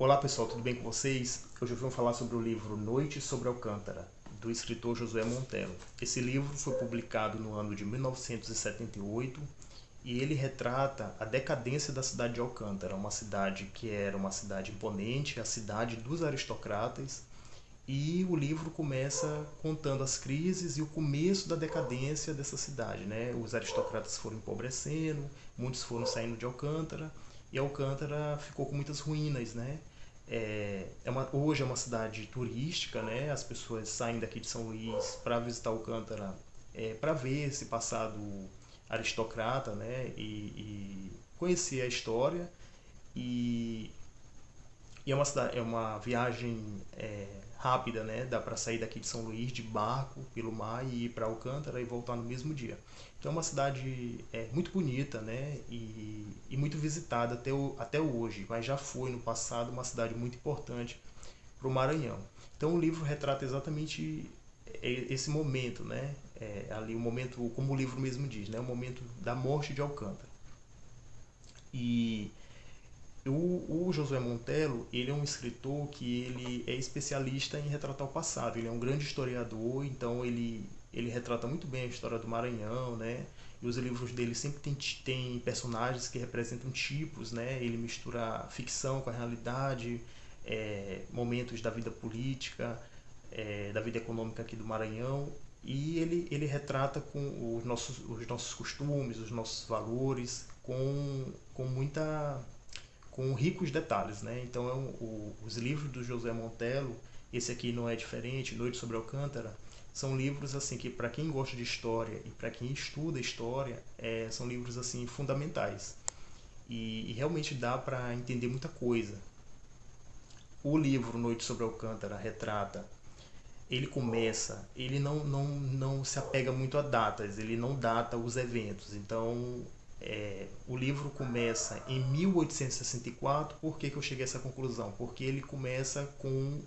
Olá pessoal, tudo bem com vocês? Hoje vamos falar sobre o livro Noite sobre Alcântara, do escritor Josué Monteiro. Esse livro foi publicado no ano de 1978 e ele retrata a decadência da cidade de Alcântara, uma cidade que era uma cidade imponente, a cidade dos aristocratas, e o livro começa contando as crises e o começo da decadência dessa cidade, né? Os aristocratas foram empobrecendo, muitos foram saindo de Alcântara, e Alcântara ficou com muitas ruínas, né? Hoje é uma cidade turística, né? As pessoas saem daqui de São Luís para visitar Alcântara, para ver esse passado aristocrata, né? E conhecer a história. E é uma viagem rápida, né? Dá para sair daqui de São Luís de barco pelo mar e ir para Alcântara e voltar no mesmo dia. Então é uma cidade muito bonita, né? E muito visitada até hoje, mas já foi no passado uma cidade muito importante para o Maranhão. Então o livro retrata exatamente esse momento, né? Ali o momento, como o livro mesmo diz, né? O momento da morte de Alcântara. E o Josué Montello, ele é um escritor que ele é especialista em retratar o passado. Ele é um grande historiador, então ele retrata muito bem a história do Maranhão, né? E os livros dele sempre tem personagens que representam tipos, né? Ele mistura ficção com a realidade, momentos da vida política, da vida econômica aqui do Maranhão. E ele retrata com os nossos costumes, os nossos valores, com muita com ricos detalhes, né? Então os livros do José Montello, esse aqui não é diferente, Noite sobre Alcântara, são livros assim que para quem gosta de história e para quem estuda história, são livros assim fundamentais e realmente dá para entender muita coisa. O livro Noite sobre Alcântara retrata, ele não se apega muito a datas, ele não data os eventos. Então, o livro começa em 1864. Por que eu cheguei a essa conclusão? Porque ele começa com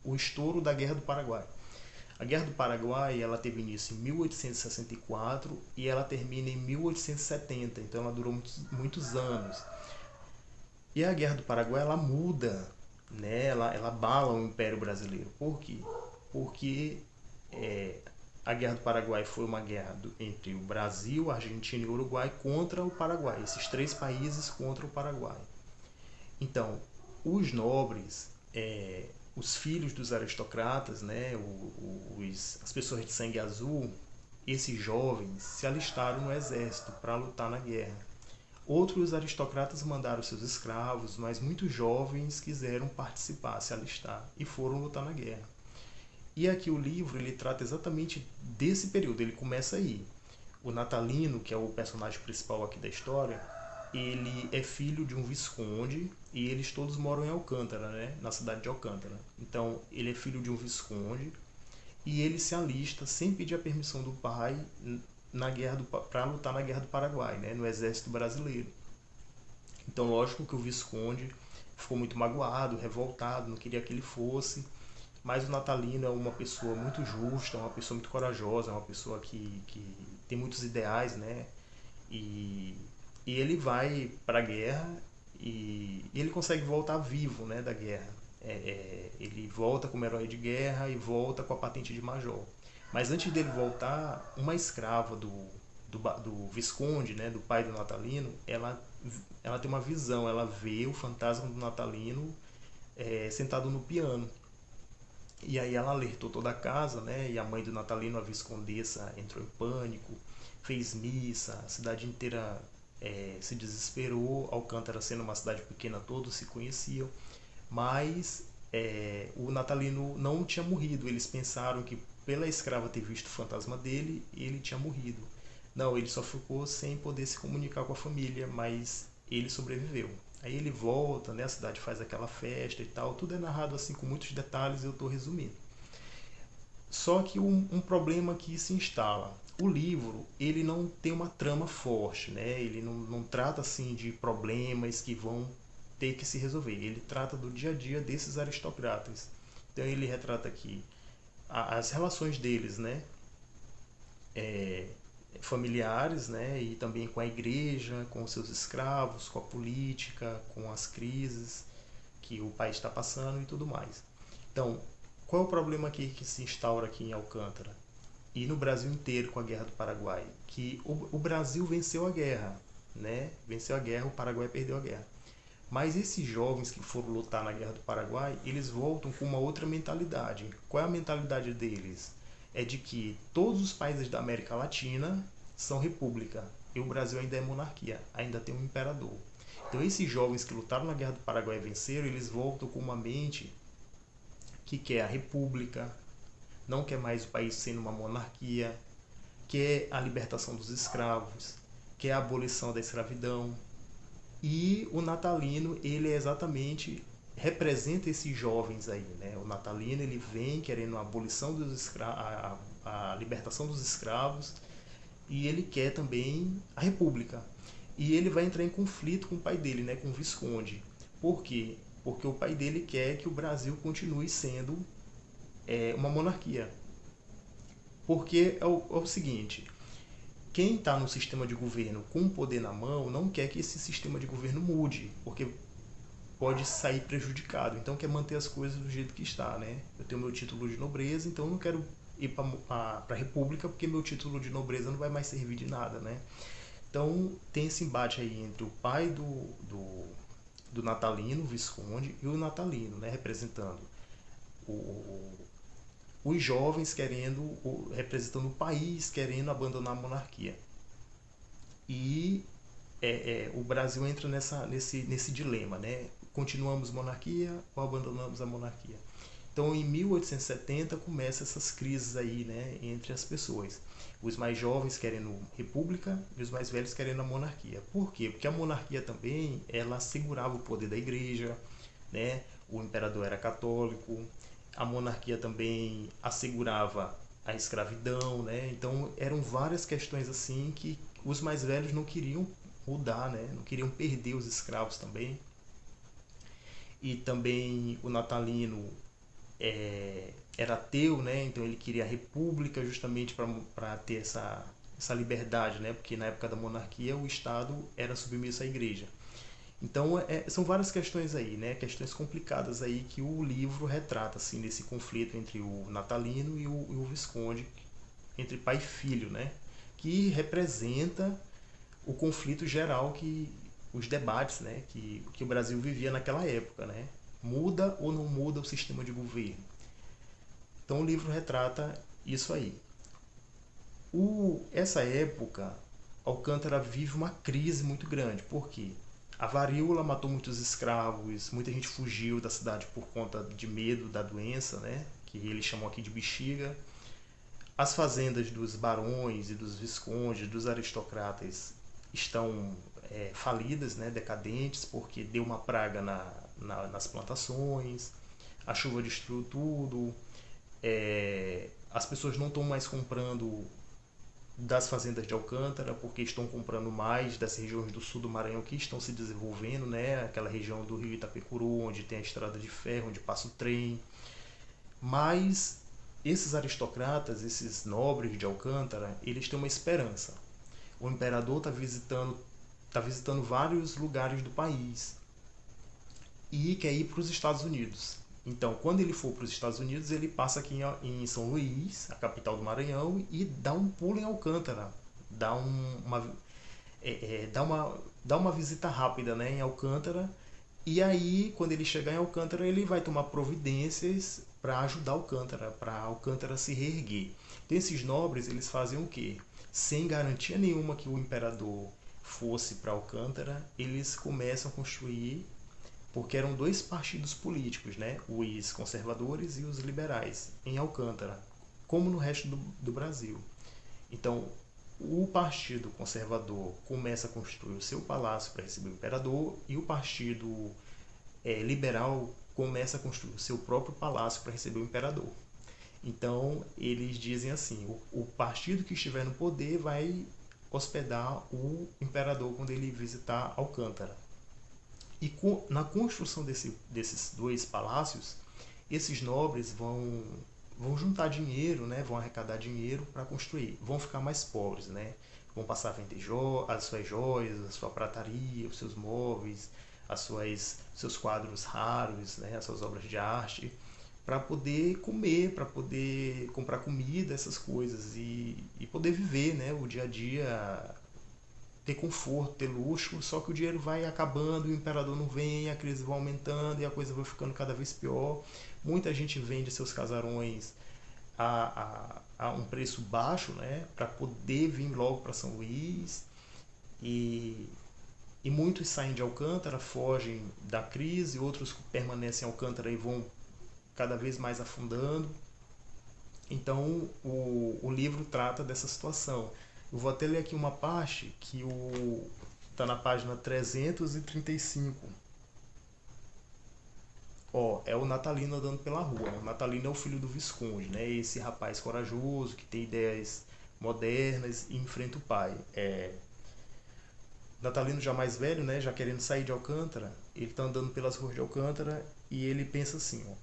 o estouro da Guerra do Paraguai. A Guerra do Paraguai ela teve início em 1864 e ela termina em 1870, então ela durou muitos anos. E a Guerra do Paraguai ela muda, né? Ela abala o Império Brasileiro. Por quê? Porque é, a Guerra do Paraguai foi uma guerra entre o Brasil, a Argentina e o Uruguai contra o Paraguai, esses três países contra o Paraguai. Então, os nobres, os filhos dos aristocratas, né, as pessoas de sangue azul, esses jovens se alistaram no exército para lutar na guerra. Outros aristocratas mandaram seus escravos, mas muitos jovens quiseram participar, se alistar e foram lutar na guerra. E aqui o livro ele trata exatamente desse período, ele começa aí. O Natalino, que é o personagem principal aqui da história, ele é filho de um visconde e eles todos moram em Alcântara, né? Na cidade de Alcântara. Então, ele é filho de um visconde e ele se alista sem pedir a permissão do pai para lutar na Guerra do Paraguai, né? No exército brasileiro. Então, lógico que o visconde ficou muito magoado, revoltado, não queria que ele fosse. Mas o Natalino é uma pessoa muito justa, uma pessoa muito corajosa, uma pessoa que tem muitos ideais, né? E, e ele vai para a guerra e ele consegue voltar vivo, né, da guerra. Ele volta como herói de guerra e volta com a patente de major. Mas antes dele voltar, uma escrava do Visconde, né, do pai do Natalino, ela tem uma visão, ela vê o fantasma do Natalino sentado no piano. E aí ela alertou toda a casa, né? E a mãe do Natalino, a viscondessa, entrou em pânico, fez missa, a cidade inteira se desesperou. Alcântara sendo uma cidade pequena, todos se conheciam. Mas o Natalino não tinha morrido. Eles pensaram que pela escrava ter visto o fantasma dele, ele tinha morrido. Não, ele só ficou sem poder se comunicar com a família, mas ele sobreviveu. Aí ele volta, né, a cidade faz aquela festa e tal, tudo é narrado assim com muitos detalhes, eu estou resumindo. Só que um problema que se instala, o livro ele não tem uma trama forte, né? Ele não trata assim de problemas que vão ter que se resolver. Ele trata do dia a dia desses aristocratas. Então ele retrata aqui as relações deles, né? Familiares, né? E também com a igreja, com os seus escravos, com a política, com as crises. que o país está passando e tudo mais. Então, qual é o problema que se instaura aqui em Alcântara e no Brasil inteiro com a Guerra do Paraguai? Que o Brasil venceu a guerra, né? Venceu a guerra, o Paraguai perdeu a guerra. Mas esses jovens que foram lutar na Guerra do Paraguai, eles voltam com uma outra mentalidade. Qual é a mentalidade deles? É de que todos os países da América Latina são república e o Brasil ainda é monarquia, ainda tem um imperador. Então esses jovens que lutaram na Guerra do Paraguai e venceram, eles voltam com uma mente que quer a república, não quer mais o país sendo uma monarquia, quer a libertação dos escravos, quer a abolição da escravidão. E o natalino, ele é exatamente representa esses jovens aí, né? O natalino, ele vem querendo a abolição dos escravos, a libertação dos escravos, e ele quer também a república. E ele vai entrar em conflito com o pai dele, né, com o Visconde. Por quê? Porque o pai dele quer que o Brasil continue sendo uma monarquia. Porque é o seguinte, quem está no sistema de governo com o poder na mão não quer que esse sistema de governo mude, porque pode sair prejudicado. Então quer manter as coisas do jeito que está, né? Eu tenho meu título de nobreza, então eu não quero ir para a república porque meu título de nobreza não vai mais servir de nada, né? Então tem esse embate aí entre o pai do natalino, o Visconde, e o natalino, né? Representando o, os jovens querendo, representando o país querendo abandonar a monarquia. E o Brasil entra nesse dilema, né? Continuamos monarquia ou abandonamos a monarquia? Então, em 1870 começa essas crises aí, né, entre as pessoas. Os mais jovens querendo república e os mais velhos querendo a monarquia. Por quê? Porque a monarquia também, ela assegurava o poder da igreja, né? O imperador era católico, a monarquia também assegurava a escravidão, né? Então, eram várias questões assim que os mais velhos não queriam mudar, né? Não queriam perder os escravos também. E também o natalino era ateu, né? Então ele queria a república justamente para ter essa liberdade, né? Porque na época da monarquia o Estado era submisso à igreja. Então são várias questões aí, né? Questões complicadas aí que o livro retrata, assim, nesse conflito entre o natalino e o Visconde, entre pai e filho, né? Que representa o conflito geral, que os debates, né, que o Brasil vivia naquela época, né? Muda ou não muda o sistema de governo? Então o livro retrata isso aí. Essa época, Alcântara vive uma crise muito grande. Por quê? A varíola matou muitos escravos, muita gente fugiu da cidade por conta de medo da doença, né? Que eles chamam aqui de bexiga. As fazendas dos barões e dos viscondes, dos aristocratas, estão falidas, né, decadentes, porque deu uma praga nas plantações, a chuva destruiu tudo, as pessoas não estão mais comprando das fazendas de Alcântara, porque estão comprando mais das regiões do sul do Maranhão que estão se desenvolvendo, né, aquela região do rio Itapecuru, onde tem a estrada de ferro, onde passa o trem. Mas esses aristocratas, esses nobres de Alcântara, eles têm uma esperança. O imperador está visitando vários lugares do país e quer ir para os Estados Unidos. Então, quando ele for para os Estados Unidos, ele passa aqui em São Luís, a capital do Maranhão, e dá um pulo em Alcântara, dá uma visita rápida, né, em Alcântara. E aí, quando ele chegar em Alcântara, ele vai tomar providências para ajudar Alcântara, para Alcântara se reerguer. Então, esses nobres, eles fazem o quê? Sem garantia nenhuma que o imperador fosse para Alcântara, eles começam a construir, porque eram dois partidos políticos, né? Os conservadores e os liberais, em Alcântara, como no resto do Brasil. Então, o partido conservador começa a construir o seu palácio para receber o imperador, e o partido liberal começa a construir o seu próprio palácio para receber o imperador. Então, eles dizem assim, o partido que estiver no poder vai hospedar o imperador quando ele visitar Alcântara. E na construção desses dois palácios, esses nobres vão juntar dinheiro, né? Vão arrecadar dinheiro para construir. Vão ficar mais pobres, né? Vão passar a vender as suas joias, a sua prataria, os seus móveis, seus quadros raros, né, as suas obras de arte, para poder comer, para poder comprar comida, essas coisas, e poder viver, né, o dia a dia, ter conforto, ter luxo. Só que o dinheiro vai acabando, o imperador não vem, a crise vai aumentando e a coisa vai ficando cada vez pior. Muita gente vende seus casarões a um preço baixo, né, para poder vir logo para São Luís, e, e muitos saem de Alcântara, fogem da crise, outros permanecem em Alcântara e vão cada vez mais afundando. Então o livro trata dessa situação. Eu vou até ler aqui uma parte que está na página 335. Ó, é o Natalino andando pela rua. O Natalino é o filho do Visconde, né? Esse rapaz corajoso que tem ideias modernas e enfrenta o pai. Natalino já mais velho, né? Já querendo sair de Alcântara, ele está andando pelas ruas de Alcântara e ele pensa assim, ó.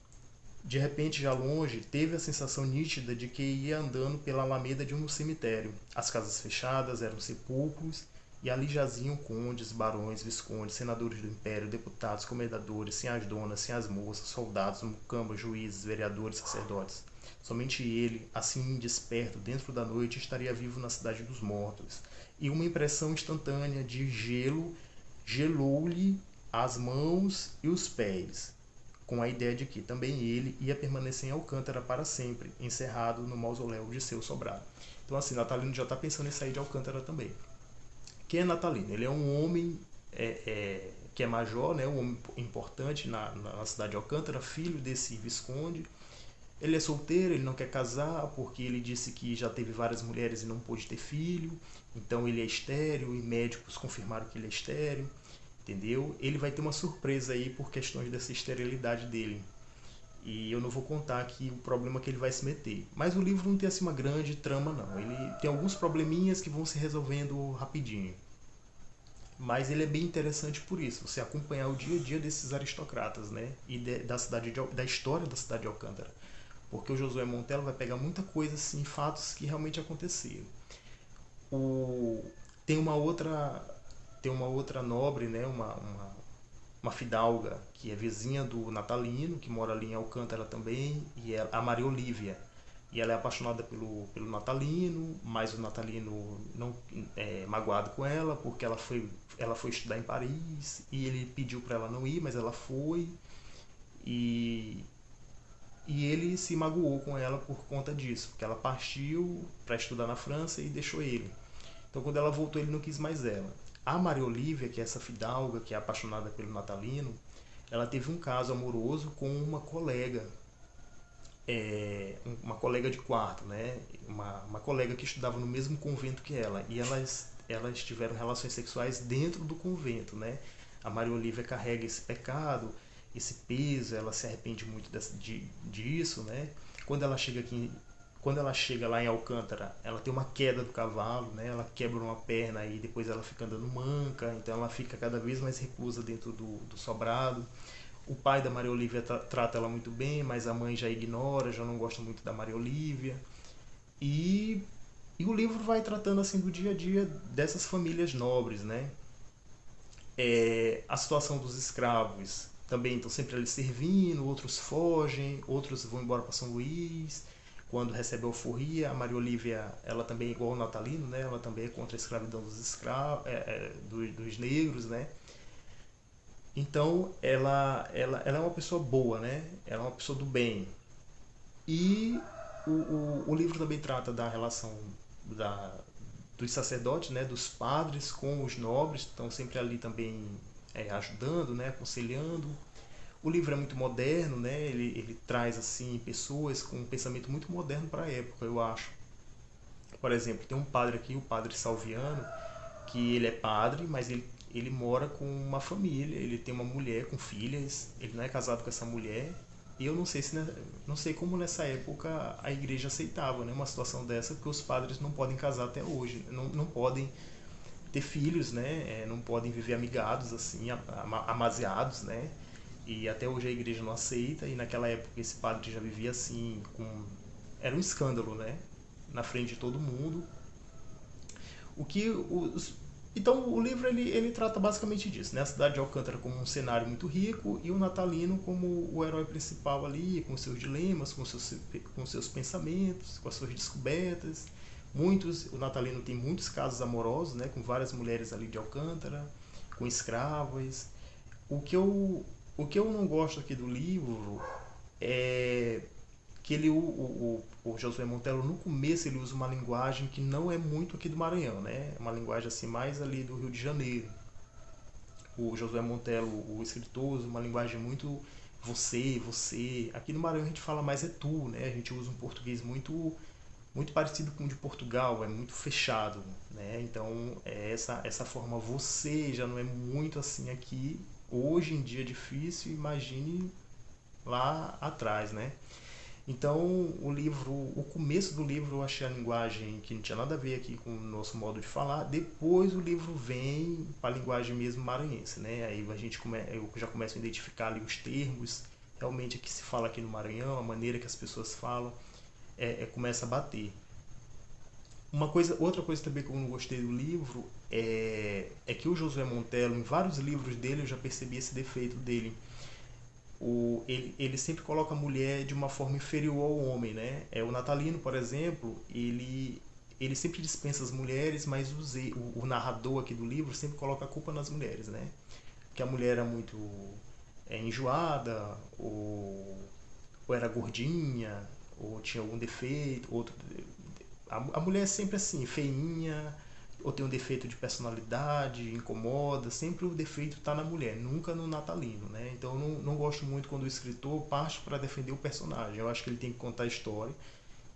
De repente, já longe, teve a sensação nítida de que ia andando pela alameda de um cemitério. As casas fechadas eram sepulcros, e ali jaziam condes, barões, viscondes, senadores do império, deputados, comendadores, sem as donas, sem as moças, soldados, mucambas, juízes, vereadores, sacerdotes. Somente ele, assim desperto dentro da noite, estaria vivo na cidade dos mortos. E uma impressão instantânea de gelo gelou-lhe as mãos e os pés, com a ideia de que também ele ia permanecer em Alcântara para sempre, encerrado no mausoléu de seu sobrado. Então, assim, Natalino já está pensando em sair de Alcântara também. Quem é Natalino? Ele é um homem que é major, né, um homem importante na cidade de Alcântara, filho desse Visconde. Ele é solteiro, ele não quer casar porque ele disse que já teve várias mulheres e não pôde ter filho. Então ele é estéril e médicos confirmaram que ele é estéril, entendeu? Ele vai ter uma surpresa aí por questões dessa esterilidade dele. E eu não vou contar aqui o problema que ele vai se meter. Mas o livro não tem assim uma grande trama, não. Ele tem alguns probleminhas que vão se resolvendo rapidinho. Mas ele é bem interessante por isso, você acompanhar o dia a dia desses aristocratas, né? E da história da cidade de Alcântara. Porque o Josué Montello vai pegar muita coisa, assim, fatos que realmente aconteceram. O, tem uma outra nobre, né? Uma fidalga que é vizinha do Natalino, que mora ali em Alcântara também, e é a Maria Olívia. E ela é apaixonada pelo Natalino, mas o Natalino não é magoado com ela, porque ela foi estudar em Paris, e ele pediu para ela não ir, mas ela foi, e, e ele se magoou com ela por conta disso, porque ela partiu para estudar na França e deixou ele. Então quando ela voltou ele não quis mais ela. A Maria Olívia, que é essa fidalga, que é apaixonada pelo Natalino, ela teve um caso amoroso com uma colega de quarto, né? Uma colega que estudava no mesmo convento que ela, e elas tiveram relações sexuais dentro do convento, né? A Maria Olívia carrega esse pecado, esse peso, ela se arrepende muito disso, né? Quando ela chega aqui, quando ela chega lá em Alcântara, ela tem uma queda do cavalo, né? Ela quebra uma perna e depois ela fica andando manca, então ela fica cada vez mais reclusa dentro do sobrado. O pai da Maria Olívia trata ela muito bem, mas a mãe já ignora, já não gosta muito da Maria Olívia. E, e o livro vai tratando assim do dia a dia dessas famílias nobres, né? A situação dos escravos também estão sempre ali servindo, outros fogem, outros vão embora para São Luís. Quando recebe a alforria, a Maria Olívia, ela também é igual ao Natalino, né? Ela também é contra a escravidão dos escravos, dos negros, né? Então ela é uma pessoa boa, né? Ela é uma pessoa do bem. E o livro também trata da relação da, dos sacerdotes, né? Dos padres com os nobres, estão sempre ali também ajudando, né? Aconselhando. O livro é muito moderno, né? Ele traz assim pessoas com um pensamento muito moderno para a época, eu acho. Por exemplo, tem um padre aqui, o padre Salviano, que ele é padre, mas ele mora com uma família, ele tem uma mulher com filhas, ele não é casado com essa mulher. E eu não sei não sei como nessa época a igreja aceitava, né, uma situação dessa, porque os padres não podem casar até hoje, não podem ter filhos, né, não podem viver amigados assim, amaziados, né? E até hoje a igreja não aceita, e naquela época esse padre já vivia assim, era um escândalo, né? Na frente de todo mundo. O que os, Então o livro ele trata basicamente disso, né? A cidade de Alcântara como um cenário muito rico e o Natalino como o herói principal ali, com seus dilemas, com seus pensamentos, com as suas descobertas. O Natalino tem muitos casos amorosos, né? Com várias mulheres ali de Alcântara, com escravas. O que eu, o que eu não gosto aqui do livro é que o Josué Monteiro, no começo, ele usa uma linguagem que não é muito aqui do Maranhão, né? É uma linguagem assim mais ali do Rio de Janeiro. O Josué Monteiro, o escritor, usa uma linguagem muito você. Aqui no Maranhão a gente fala mais é tu, né? A gente usa um português muito parecido com o de Portugal, é muito fechado, né? Então, essa forma você já não é muito assim aqui. Hoje em dia é difícil, imagine lá atrás, né? Então, o começo do livro eu achei a linguagem que não tinha nada a ver aqui com o nosso modo de falar. Depois o livro vem para a linguagem mesmo maranhense, né? Aí eu já começo a identificar ali os termos, realmente o que se fala aqui no Maranhão, a maneira que as pessoas falam, começa a bater. Outra coisa também que eu não gostei do livro é que o Josué Montello, em vários livros dele, eu já percebi esse defeito dele. Ele sempre coloca a mulher de uma forma inferior ao homem, né? O Natalino, por exemplo, ele sempre dispensa as mulheres, mas o narrador aqui do livro sempre coloca a culpa nas mulheres, né? Que a mulher era muito enjoada, ou era gordinha, ou tinha algum defeito, a mulher é sempre assim, feinha, ou tem um defeito de personalidade, incomoda, sempre o defeito está na mulher, nunca no natalino, né? Então eu não gosto muito quando o escritor parte para defender o personagem. Eu acho que ele tem que contar a história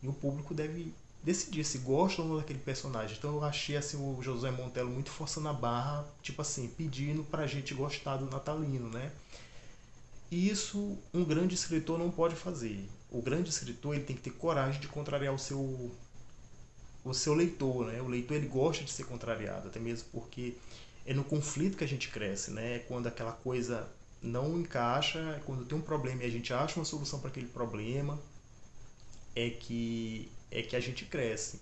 e o público deve decidir se gosta ou não daquele personagem. Então eu achei assim o José Montello muito forçando a barra, tipo assim, pedindo pra gente gostar do natalino, né? E isso um grande escritor não pode fazer. O grande escritor ele tem que ter coragem de contrariar o seu leitor, né? O leitor ele gosta de ser contrariado, até mesmo porque é no conflito que a gente cresce, né? É quando aquela coisa não encaixa, é quando tem um problema e a gente acha uma solução para aquele problema, é que a gente cresce.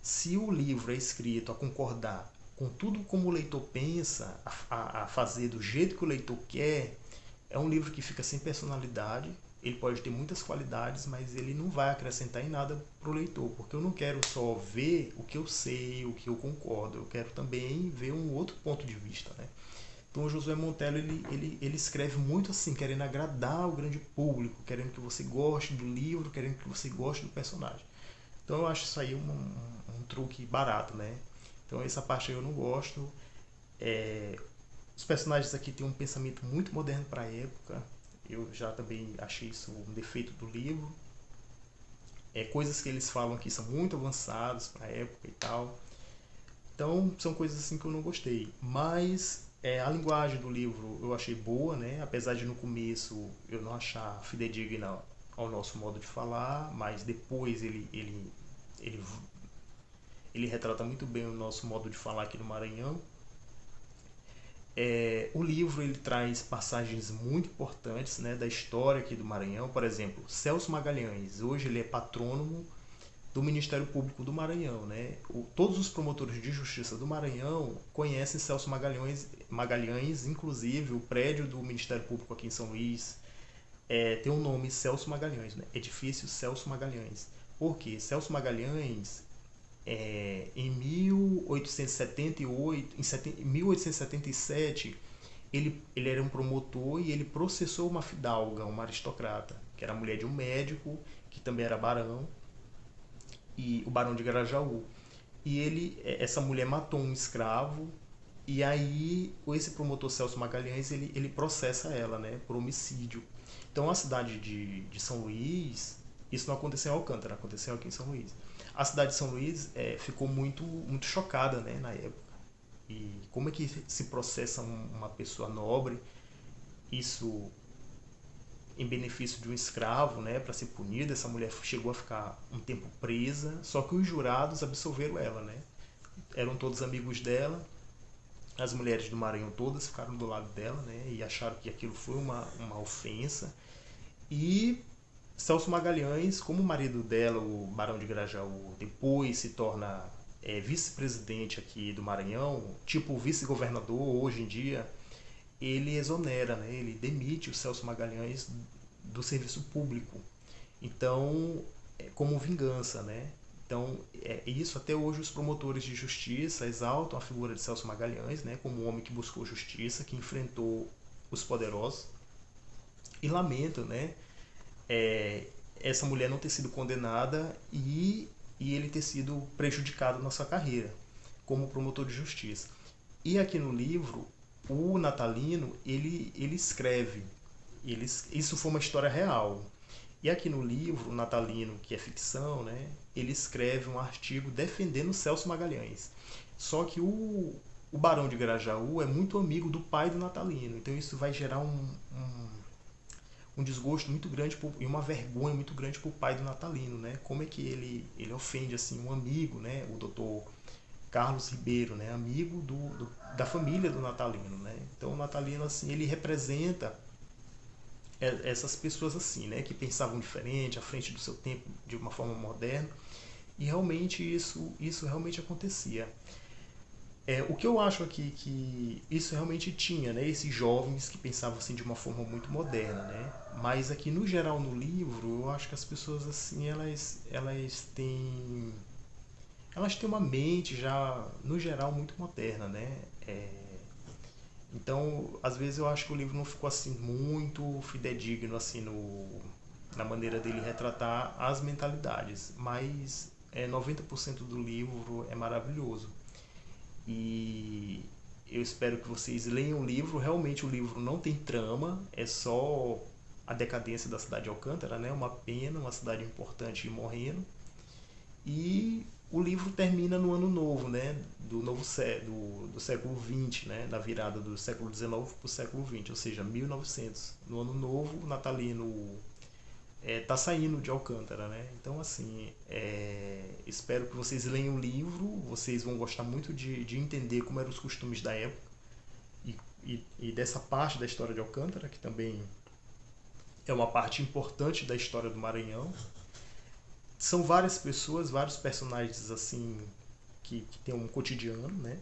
Se o livro é escrito a concordar com tudo como o leitor pensa, a fazer do jeito que o leitor quer, é um livro que fica sem personalidade. Ele pode ter muitas qualidades, mas ele não vai acrescentar em nada para o leitor, porque eu não quero só ver o que eu sei, o que eu concordo, eu quero também ver um outro ponto de vista, né? Então o Josué Montello ele escreve muito assim, querendo agradar o grande público, querendo que você goste do livro, querendo que você goste do personagem. Então eu acho isso aí um truque barato, né? Então essa parte aí eu não gosto. É, os personagens aqui têm um pensamento muito moderno para a época. Eu já também achei isso um defeito do livro. Coisas que eles falam aqui são muito avançadas para a época e tal. Então são coisas assim que eu não gostei. Mas a linguagem do livro eu achei boa, né? Apesar de no começo eu não achar fidedigna ao nosso modo de falar, mas depois ele, ele retrata muito bem o nosso modo de falar aqui no Maranhão. O livro ele traz passagens muito importantes, né, da história aqui do Maranhão. Por exemplo, Celso Magalhães, hoje ele é patrônomo do Ministério Público do Maranhão, né? Todos os promotores de justiça do Maranhão conhecem Celso Magalhães, inclusive o prédio do Ministério Público aqui em São Luís tem o nome Celso Magalhães, né? Edifício Celso Magalhães. Por quê? Celso Magalhães, em 1878, em 1877, ele era um promotor e ele processou uma fidalga, uma aristocrata, que era mulher de um médico, que também era barão, e o barão de Grajaú. E essa mulher matou um escravo, e aí esse promotor Celso Magalhães, ele processa ela, né, por homicídio. Então a cidade de São Luís, isso não aconteceu em Alcântara, aconteceu aqui em São Luís. A cidade de São Luís ficou muito chocada, né, na época. E como é que se processa uma pessoa nobre, isso em benefício de um escravo, né, para ser punida? Essa mulher chegou a ficar um tempo presa, só que os jurados absolveram ela, né? Eram todos amigos dela, as mulheres do Maranhão todas ficaram do lado dela, né, e acharam que aquilo foi uma ofensa. E Celso Magalhães, como o marido dela, o Barão de Grajaú, depois se torna vice-presidente aqui do Maranhão, tipo vice-governador hoje em dia, ele exonera, né? Ele demite o Celso Magalhães do serviço público. Então, como vingança, né? Então, isso até hoje os promotores de justiça exaltam a figura de Celso Magalhães, né, como um homem que buscou justiça, que enfrentou os poderosos e lamentam, né, é, essa mulher não ter sido condenada e ele ter sido prejudicado na sua carreira como promotor de justiça. E aqui no livro, o Natalino, ele escreve, isso foi uma história real. E aqui no livro, o Natalino, que é ficção, né, ele escreve um artigo defendendo Celso Magalhães. Só que o Barão de Grajaú é muito amigo do pai do Natalino, então isso vai gerar um desgosto muito grande e uma vergonha muito grande para o pai do Natalino, né? Como é que ele ofende assim um amigo, né? O doutor Carlos Ribeiro, né? Amigo da família do Natalino, né? Então o Natalino assim ele representa essas pessoas assim, né? Que pensavam diferente, à frente do seu tempo, de uma forma moderna, e realmente isso realmente acontecia. O que eu acho aqui que isso realmente tinha, né? Esses jovens que pensavam assim de uma forma muito moderna, né? Mas aqui no geral no livro, eu acho que as pessoas assim elas têm uma mente já no geral muito moderna, né? Então, às vezes eu acho que o livro não ficou assim muito fidedigno assim na maneira dele retratar as mentalidades, mas 90% do livro é maravilhoso. E eu espero que vocês leiam o livro. Realmente o livro não tem trama, é só a decadência da cidade de Alcântara, né? Uma pena, uma cidade importante morrendo. E o livro termina no ano novo, né? Do século XX, né? Da virada do século XIX para o século XX, ou seja, 1900. No ano novo, o Natalino tá saindo de Alcântara, né? Então, assim, espero que vocês leiam o livro, vocês vão gostar muito de entender como eram os costumes da época e dessa parte da história de Alcântara, que também é uma parte importante da história do Maranhão. São várias pessoas, vários personagens assim que tem um cotidiano, né?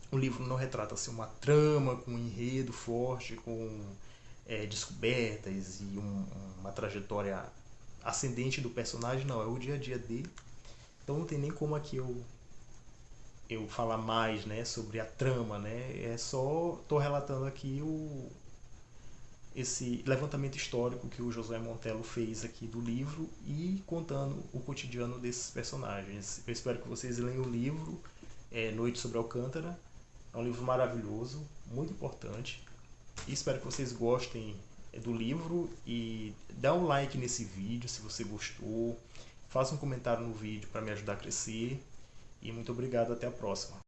O livro não retrata assim, uma trama com um enredo forte, com descobertas e uma trajetória ascendente do personagem, não, é o dia a dia dele. Então não tem nem como aqui eu falar mais, né, sobre a trama, né? É só estou relatando aqui esse levantamento histórico que o José Montello fez aqui do livro e contando o cotidiano desses personagens. Eu espero que vocês leiam o livro Noite sobre Alcântara. É um livro maravilhoso, muito importante. E espero que vocês gostem do livro e dá um like nesse vídeo se você gostou. Faça um comentário no vídeo para me ajudar a crescer. E muito obrigado, até a próxima.